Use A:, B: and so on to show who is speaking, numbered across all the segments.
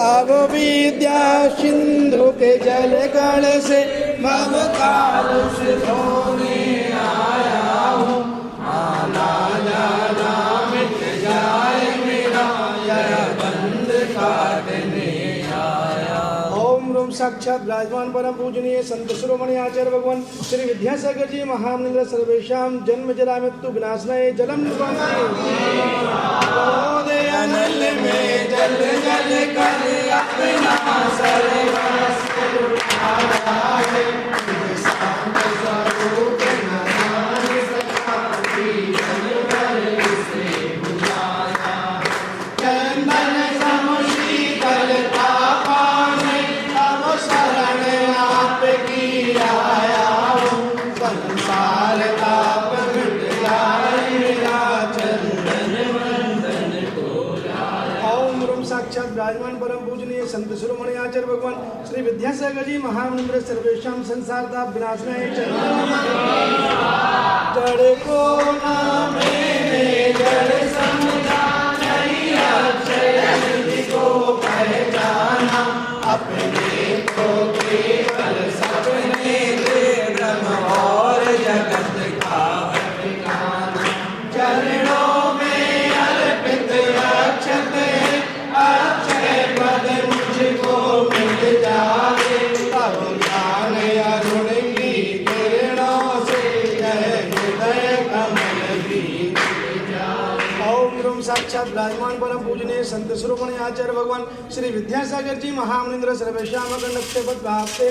A: अब विद्या सिंधु के जल कण से भव काल से धोने आया हूँ। माला जाला मिट जाए मेरा जरा बंद काटने आया। ओम रूम साक्षात विराजमान परम पूजनीय संत शिरोमणि आचार्य भगवान श्री विद्यासागर जी महामनिंद्र सर्वेशां जन्म जरा मृत्यु विनाशनाय जलम अनल में जल जल कर अपना सर्वस्व उठाया है। शांत स्वरूप नारायण सखाती जनवर से बुलाया। चंदन सम शीतल तापाने अब शरण आपकी आया हूँ। संसार ताप मिट जाए मेरा चंदन साक्षात विराजमान परम पूजनीय संत शिरोमणि आचार्य भगवान श्री विद्यासागर जी महामनिंद्र सर्वेशां संसार ताप विनाशनाय जड़ को नामे जड़ समझा नहीं अक्षय निधि को पहचाना। अपने को केवल सपने दे ब्रह्म और जगत का ठिकाना। चरणों में अर्पित अक्षत अक्षय पद मुझको मिल जाए। तब ज्ञान अरुण की किरणों से हृदय कमल भी जाए। ओम रूम साक्षात विराजमान परम पूजनीय संत शिरोमणि आचार्य भगवान श्री विद्यासागर जी महामनिंद्र सर्वेशां अखंड प्राप्ते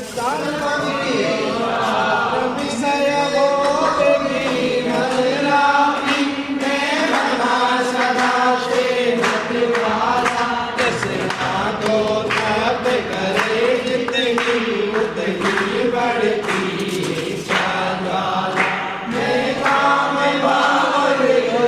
A: विषय भोग की मदिरापी मैं बना सदा से मतवाला। तो तब करे जितनी उतनी बढ़ती ज्वाला। मैं काम भाव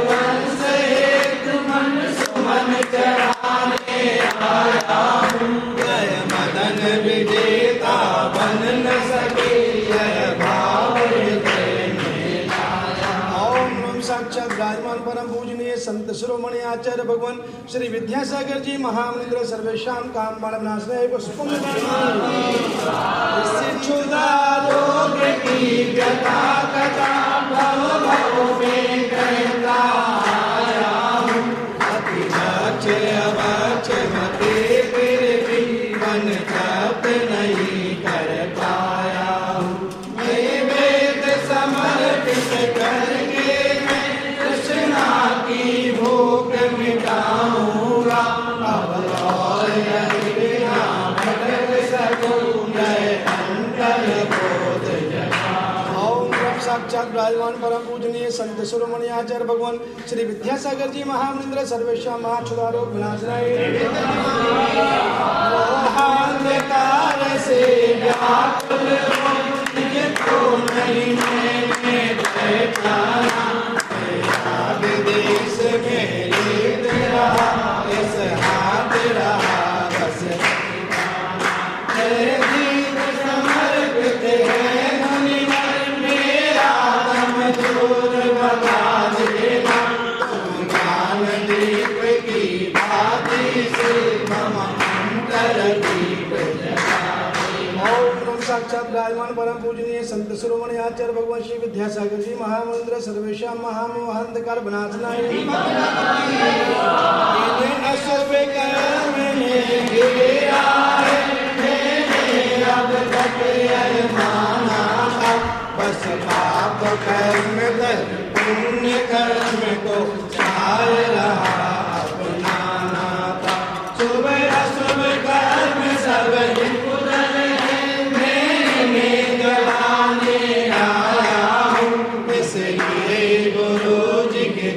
A: वंश हेतु मन सुमन चढ़ाने आया हूँ। जय मदन विजेता बन न सके यह भाव हृदय में लाया। ओम साक्षात विराजमान परम पूजनीय संत शिरोमणि आचार्य भगवान श्री विद्यासागर जी महामनिंद्र सर्वेशां काम बाण नाशनाय पुष्पम क्षुधा रोग की व्यथा कथा भव भव में कहता आया हूँ। अति भक्ष अभक्ष मते फिर भी मन तप नहीं कर पाया हूँ। मैं वेद समर्पित करके की भूख मिटाऊंगा। अब और बिना भटक सकूं मैं अंतर बोध जगाऊं। ओम साक्षात विराजमान परम पूजनीय संत शिरोमणि आचार्य भगवान श्री विद्यासागर जी महामनिंद्र सर्वेशां महाक्षुधारो विनाशनाय मोहांधकार से व्याकुल हो तुझको नहीं मैंने पहचाना। देश में लेत रहा इस हाथ रहा बस जीत समर्पित है मुनिवर मेरा दम दूर बता देना। तुम ज्ञान दीप की भांति से मम अंतर दीप जगा। ओम साक्षात विराजमान परम पूजनीय संत शिरोमणि आचार्य भगवान श्री विद्यासागर जी महामनिंद्र सर्वेशां महामोहांधकार विनाशनाय अशुभ कर्म में गिरा है मैंने अब तक अरमाना था। बस पाप कर्म दर पुण्य कर्म को चाल रहा अपनाना था। शुभ अशुभ कर्म सब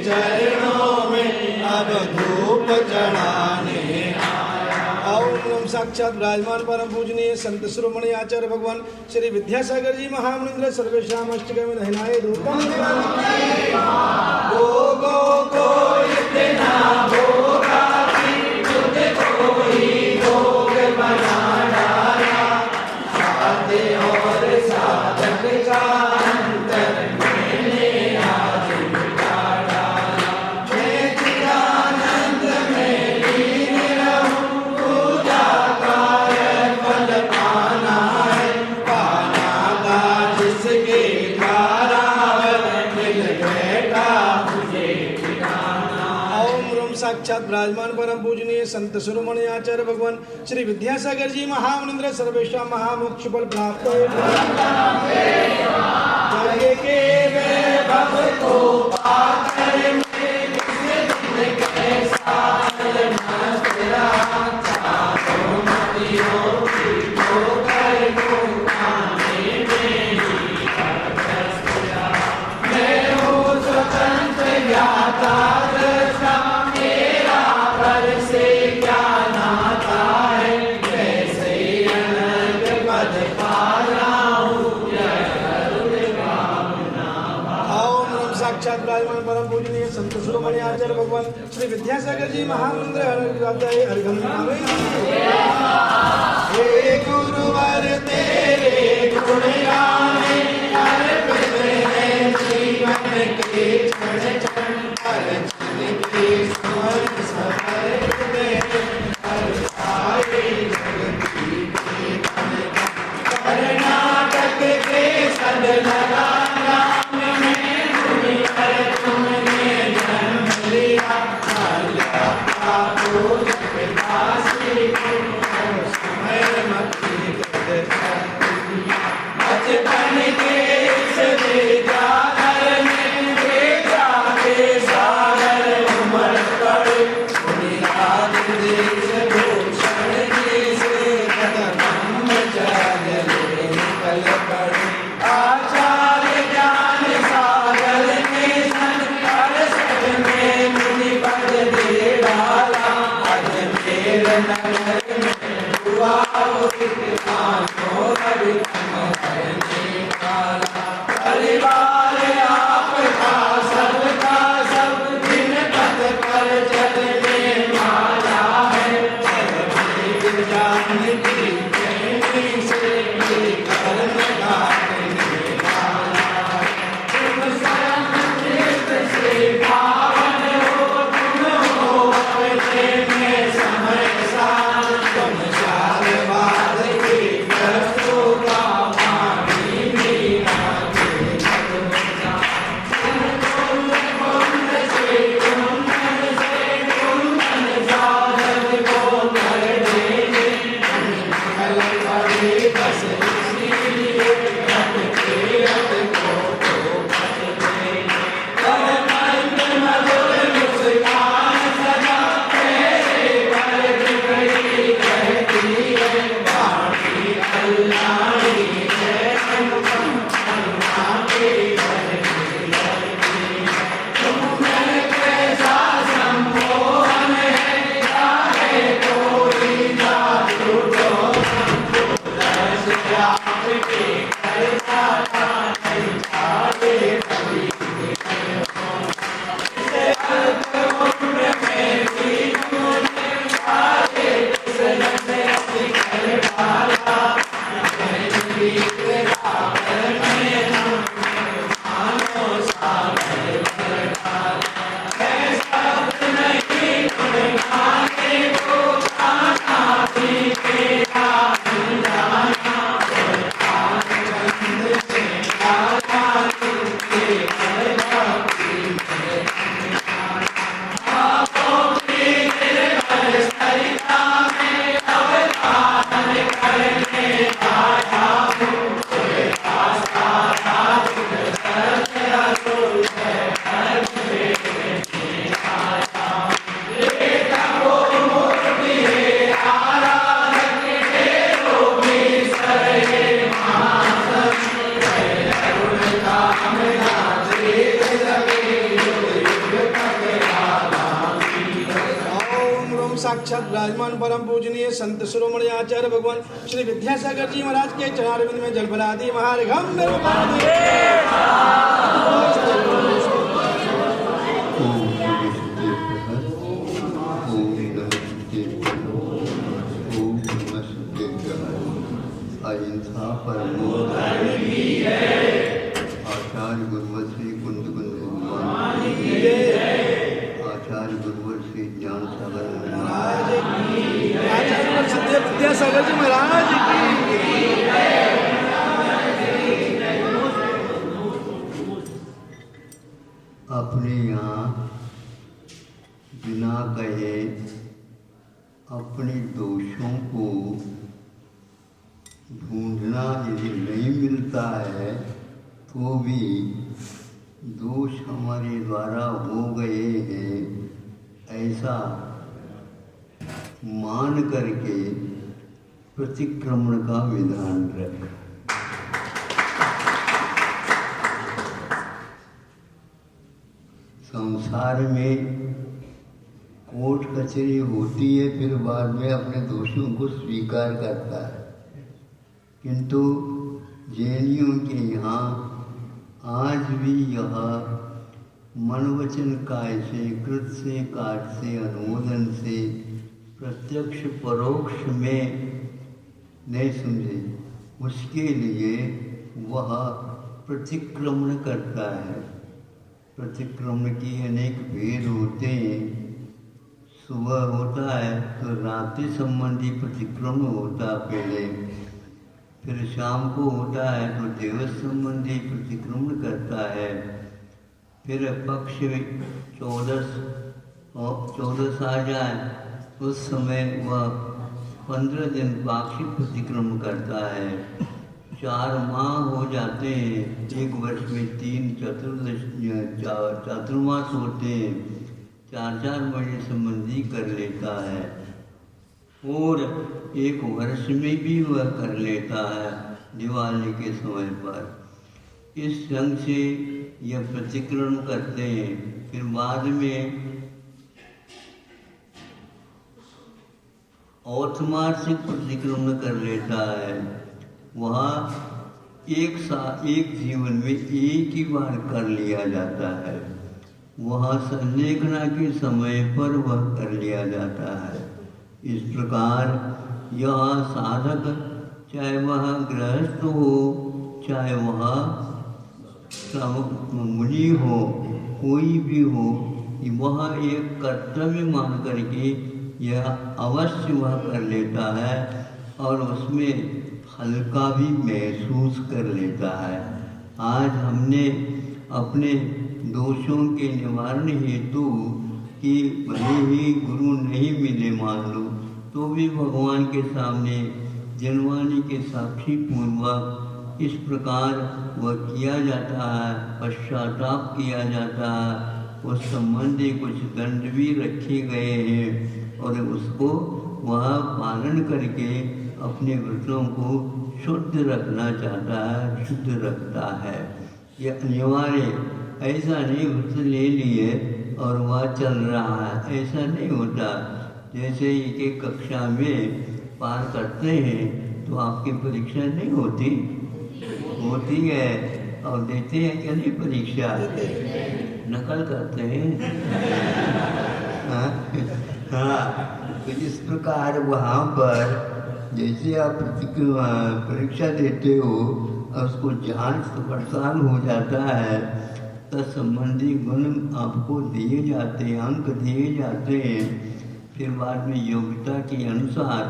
A: चरणों में अब धूप चढ़ाने आया। ओम साक्षात विराजमान परम पूजनीय संत शिरोमणि आचार्य भगवान श्री विद्यासागर जी महामनिंद्र सर्वेशां अष्टकम दहनाय धूपम भोगों को इतना भोगा कि तुझको ही भोग बना डाला। साधे और साधक का अंतर मैंने आज मिटा डाला। मैं चिदानंद में साक्षात विराजमान परम पूजनीय संत शिरोमणि आचार्य भगवान श्री विद्यासागर जी महामुनिंद्र सर्वेशा महामोक्ष फल प्राप्त के वैभव को पाकर परम पूजनीय संत शिरोमणि आचार्य भगवान श्री विद्यासागर जी महामुनिंद्र हरिगम हे गुरुवर तेरे गुण गाने अर्पित है जीवन के क्षण क्षण अर्चन के स्मर समर्पित हर सारे जगती के कर्नाटक के सदलगा साक्षात विराजमान परम पूजनीय संत शिरोमणि आचार्य भगवान श्री विद्यासागर जी महाराज के चरणारविंद में जल भरा दी महारघम
B: अहिंसा परमो आचार्य गुरुवर श्री कुंद आचार्य गुरुवर श्री ज्ञान सागर
A: विद्यासागर जी महाराज
B: अपने यहाँ बिना कहे में अपने दोषों को ढूंढना यदि नहीं मिलता है तो भी दोष हमारे द्वारा हो गए हैं ऐसा मान करके प्रतिक्रमण का विधान रख। संसार में कोर्ट कचहरी होती है, फिर बाद में अपने दोषों को स्वीकार करता है, किंतु जैनियों के यहाँ आज भी यह मन वचन काय से, कृत से, काट से, अनुमोदन से, प्रत्यक्ष परोक्ष में नहीं समझे, उसके लिए वह प्रतिक्रमण करता है। प्रतिक्रमण की अनेक भेद होते हैं। सुबह होता है तो रात्रि संबंधी प्रतिक्रमण होता पहले, फिर शाम को होता है तो दिवस संबंधी प्रतिक्रमण करता है, फिर पक्ष 14 आ जाए उस समय वह 15 दिन पाक्षिक प्रतिक्रमण करता है। 4 माह हो जाते हैं, एक वर्ष में 3 चातुर्मास होते हैं, 4-4 महीने संबंधी कर लेता है, और एक वर्ष में भी वह कर लेता है दिवाली के समय पर। इस ढंग से यह प्रतिक्रमण करते हैं। फिर बाद में औथमार्षिक प्रतिक्रमण कर लेता है। वह एक जीवन में एक ही बार कर लिया जाता है। वह संलेखना के समय पर वह कर लिया जाता है। इस प्रकार यह साधक, चाहे वह गृहस्थ हो, चाहे वह मुनि हो, कोई भी हो, वह एक कर्तव्य मान करके यह अवश्य वह कर लेता है और उसमें हल्का भी महसूस कर लेता है। आज हमने अपने दोषों के निवारण हेतु कि भले ही गुरु नहीं मिले मान लो, तो भी भगवान के सामने जनवाणी के साक्षी पूर्वक इस प्रकार वह किया जाता है, पश्चाताप किया जाता है। उस संबंधी कुछ दंड भी रखे गए हैं और उसको वह पालन करके अपने व्रतों को शुद्ध रखना चाहता है, शुद्ध रखता है। यह अनिवार्य, ऐसा नहीं व्रत ले लिए और वह चल रहा है, ऐसा नहीं होता। जैसे एक कक्षा में पार करते हैं तो आपकी परीक्षा नहीं होती है, और देते हैं क्या नहीं परीक्षा, नकल करते हैं। हाँ, तो इस प्रकार वहाँ पर जैसे आप परीक्षा देते हो और उसको जांच पड़ताल हो जाता है, तत्संबंधी गुण आपको दिए जाते हैं, अंक दिए जाते हैं, फिर बाद में योग्यता के अनुसार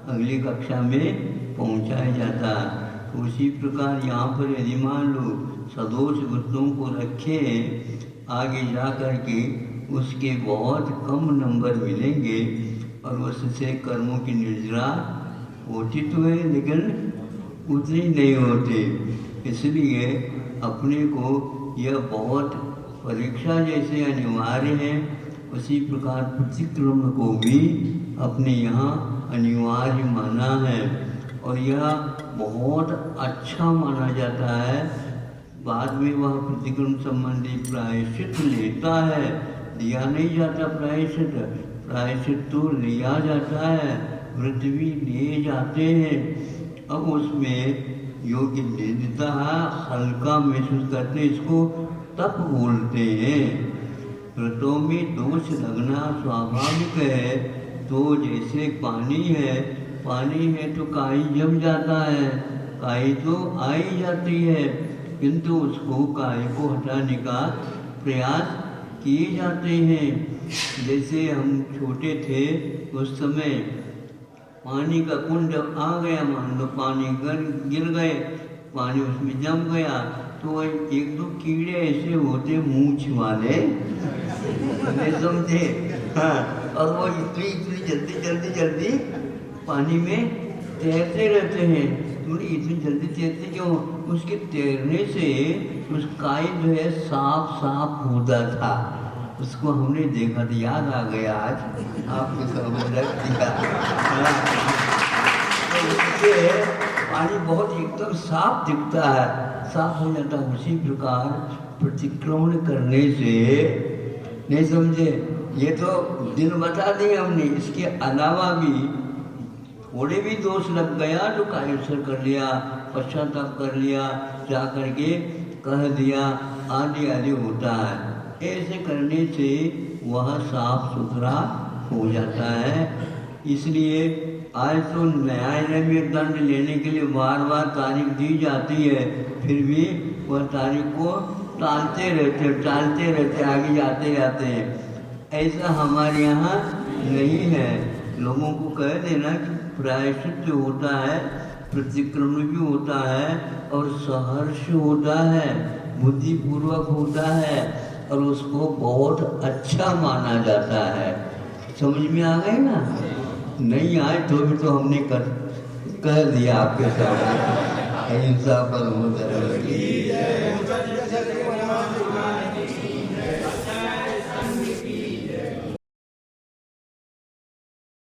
B: अगली कक्षा में पहुंचाया जाता है। तो उसी प्रकार यहाँ पर यदि मान लो सदोष वृत्तों को रखे, आगे जा कर के उसके बहुत कम नंबर मिलेंगे और उससे कर्मों की निर्जरा होती तो है, लेकिन उतनी नहीं होती। इसलिए अपने को यह बहुत परीक्षा जैसे अनिवार्य है, उसी प्रकार प्रतिक्रमण को भी अपने यहाँ अनिवार्य माना है और यह बहुत अच्छा माना जाता है। बाद में वह प्रतिक्रमण संबंधी प्रायश्चित लेता है, दिया नहीं जाता प्रायश्चित, प्रायश्चित तो लिया जाता है, व्रत भी लिए जाते हैं। अब उसमें योग्य दे देता है, हल्का महसूस करते हैं, इसको तप बोलते हैं। व्रतों में दोष लगना स्वाभाविक है। तो जैसे पानी है तो काई जम जाता है, काई तो आ ही जाती है, किंतु उसको काई को हटाने का प्रयास किए जाते हैं। जैसे हम छोटे थे उस समय पानी का कुंड आ गया, मान लो पानी गिर गए, पानी उसमें जम गया, तो 1-2 कीड़े ऐसे होते मूंछ वाले, समझे, हाँ, और वो इतनी इतनी जल्दी जल्दी जल्दी पानी में तैरते रहते हैं। तुमने इतनी जल्दी तैरते क्यों? उसके तैरने से उस काई जो है साफ साफ कूदा था, उसको हमने देखा तो याद आ गया, आज आपके सामने रख दिया। तो उससे पानी बहुत एकदम साफ दिखता है, साफ हो जाता है। उसी प्रकार प्रतिक्रमण करने से, नहीं समझे? ये तो दिन बता दिए हमने, इसके अलावा भी थोड़े भी दोष लग गया तो कायसर कर लिया, पश्चाताप कर लिया, जा करके कह दिया, आदि आदि होता है। ऐसे करने से वह साफ सुथरा हो जाता है। इसलिए आज तो न्यायालय में दंड लेने के लिए बार बार तारीख दी जाती है, फिर भी वह तारीख को टालते रहते, आगे जाते जाते हैं। ऐसा हमारे यहाँ नहीं है। लोगों को कह देना कि प्रायश्चित जो होता है, प्रतिक्रमण भी होता है और सहर्ष होता है, बुद्धिपूर्वक होता है और उसको बहुत अच्छा माना जाता है। समझ में आ गए ना? नहीं आए तो भी तो हमने कह दिया आपके सामने। अहिंसा पर